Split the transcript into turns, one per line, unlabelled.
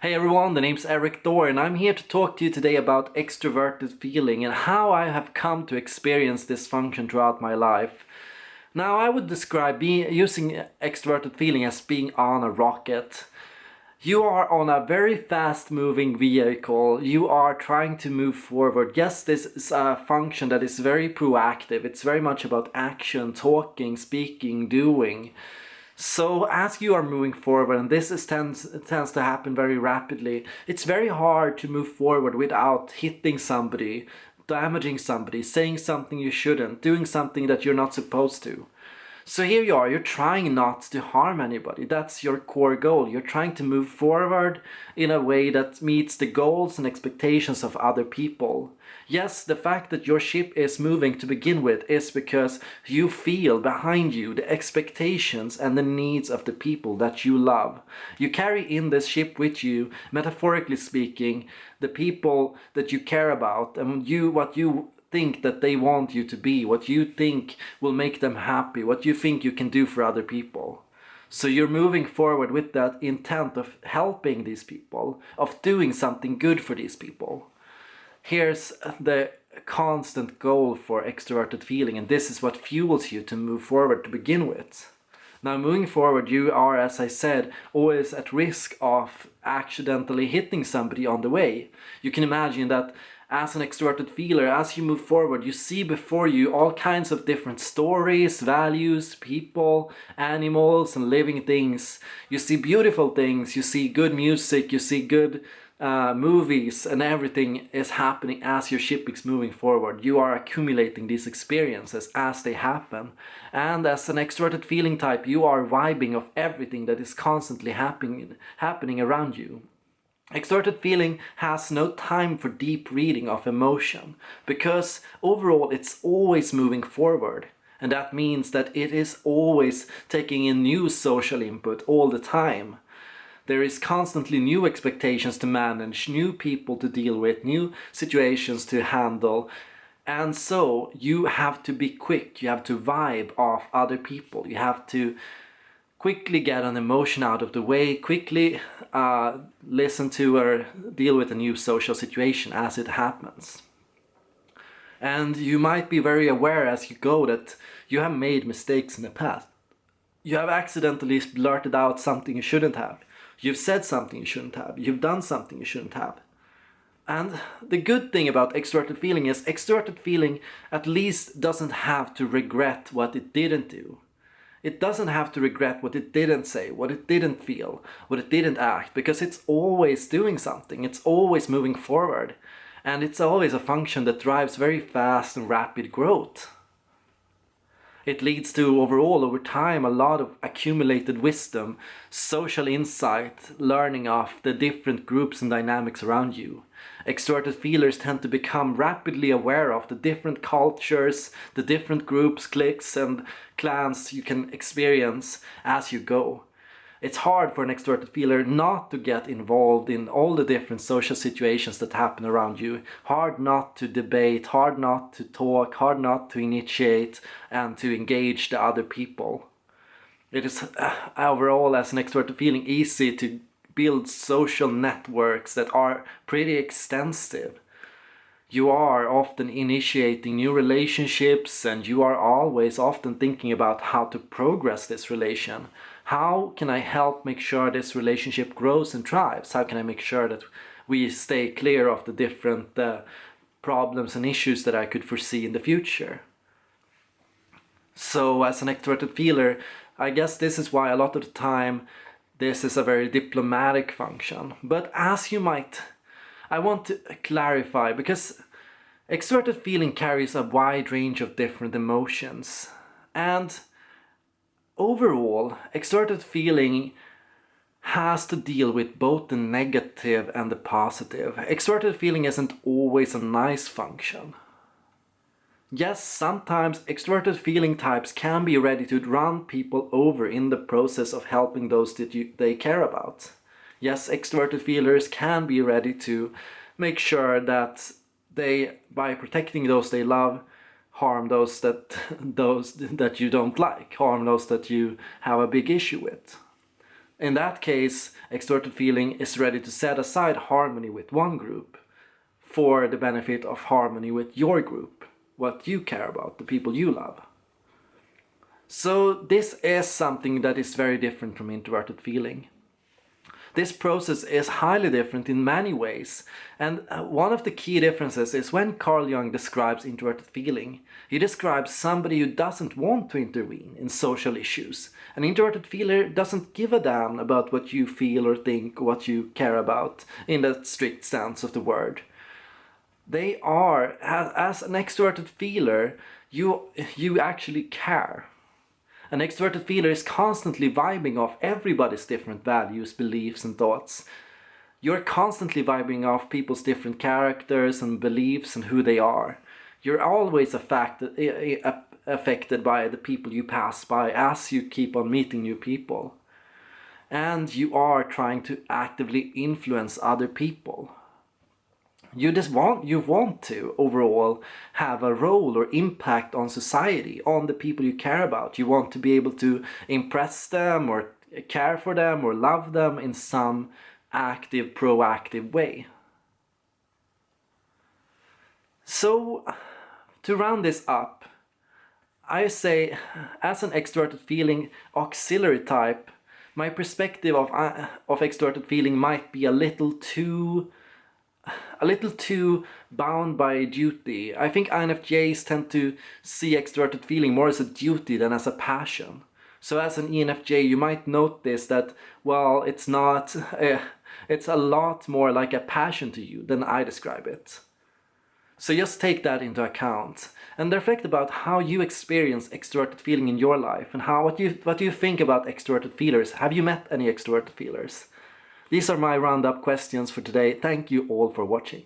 Hey everyone, the name's Erik Thor and I'm here to talk to you today about extroverted feeling and how I have come to experience this function throughout my life. Now I would describe using extroverted feeling as being on a rocket. You are on a very fast moving vehicle. You are trying to move forward. Yes, this is a function that is very proactive. It's very much about action, talking, speaking, doing. So as you are moving forward, and tends to happen very rapidly, it's very hard to move forward without hitting somebody, damaging somebody, saying something you shouldn't, doing something that you're not supposed to. So here you are, you're trying not to harm anybody. That's your core goal. You're trying to move forward in a way that meets the goals and expectations of other people. Yes, the fact that your ship is moving to begin with is because you feel behind you the expectations and the needs of the people that you love. You carry in this ship with you, metaphorically speaking, the people that you care about and what you think that they want you to be, what you think will make them happy, what you think you can do for other people. So you're moving forward with that intent of helping these people, of doing something good for these people. Here's the constant goal for extroverted feeling, and this is what fuels you to move forward to begin with. Now, moving forward, you are, as I said, always at risk of accidentally hitting somebody on the way. You can imagine that as an extroverted feeler, as you move forward, you see before you all kinds of different stories, values, people, animals, and living things. You see beautiful things, you see good music, you see good movies, and everything is happening as your ship is moving forward. You are accumulating these experiences as they happen. And as an extroverted feeling type, you are vibing of everything that is constantly happening around you. Extroverted feeling has no time for deep reading of emotion because overall it's always moving forward. And that means that it is always taking in new social input all the time. There is constantly new expectations to manage, new people to deal with, new situations to handle. And so you have to be quick, you have to vibe off other people, you have to quickly get an emotion out of the way, quickly listen to or deal with a new social situation as it happens. And you might be very aware as you go that you have made mistakes in the past. You have accidentally blurted out something you shouldn't have. You've said something you shouldn't have. You've done something you shouldn't have. And the good thing about extroverted feeling is extroverted feeling at least doesn't have to regret what it didn't do. It doesn't have to regret what it didn't say, what it didn't feel, what it didn't act, because it's always doing something, it's always moving forward, and it's always a function that drives very fast and rapid growth. It leads to overall, over time, a lot of accumulated wisdom, social insight, learning of the different groups and dynamics around you. Extroverted feelers tend to become rapidly aware of the different cultures, the different groups, cliques, and clans you can experience as you go. It's hard for an extroverted feeler not to get involved in all the different social situations that happen around you. Hard not to debate, hard not to talk, hard not to initiate and to engage the other people. It is overall, as an extroverted feeling, easy to build social networks that are pretty extensive. You are often initiating new relationships and you are always often thinking about how to progress this relation. How can I help make sure this relationship grows and thrives? How can I make sure that we stay clear of the different problems and issues that I could foresee in the future? So as an extroverted feeler, I guess this is why a lot of the time this is a very diplomatic function. But as you might, I want to clarify, because extroverted feeling carries a wide range of different emotions. And overall, extroverted feeling has to deal with both the negative and the positive. Extroverted feeling isn't always a nice function. Yes, sometimes extroverted feeling types can be ready to run people over in the process of helping those that they care about. Yes, extroverted feelers can be ready to make sure that they, by protecting those they love, harm those that you don't like, harm those that you have a big issue with. In that case, extroverted feeling is ready to set aside harmony with one group for the benefit of harmony with your group, what you care about, the people you love. So this is something that is very different from introverted feeling. This process is highly different in many ways, and one of the key differences is when Carl Jung describes introverted feeling. He describes somebody who doesn't want to intervene in social issues. An introverted feeler doesn't give a damn about what you feel or think or what you care about in the strict sense of the word. They are, as an extroverted feeler, you actually care. An extroverted feeler is constantly vibing off everybody's different values, beliefs and thoughts. You're constantly vibing off people's different characters and beliefs and who they are. You're always affected by the people you pass by as you keep on meeting new people. And you are trying to actively influence other people. You want to overall have a role or impact on society, on the people you care about. You want to be able to impress them or care for them or love them in some active, proactive way. So, to round this up, I say, as an extroverted feeling auxiliary type, my perspective of extroverted feeling might be a little too bound by duty. I think INFJs tend to see extroverted feeling more as a duty than as a passion. So as an ENFJ, you might notice that, well, it's not, it's a lot more like a passion to you than I describe it. So just take that into account and reflect about how you experience extroverted feeling in your life and what do you think about extroverted feelers. Have you met any extroverted feelers? These are my roundup questions for today. Thank you all for watching.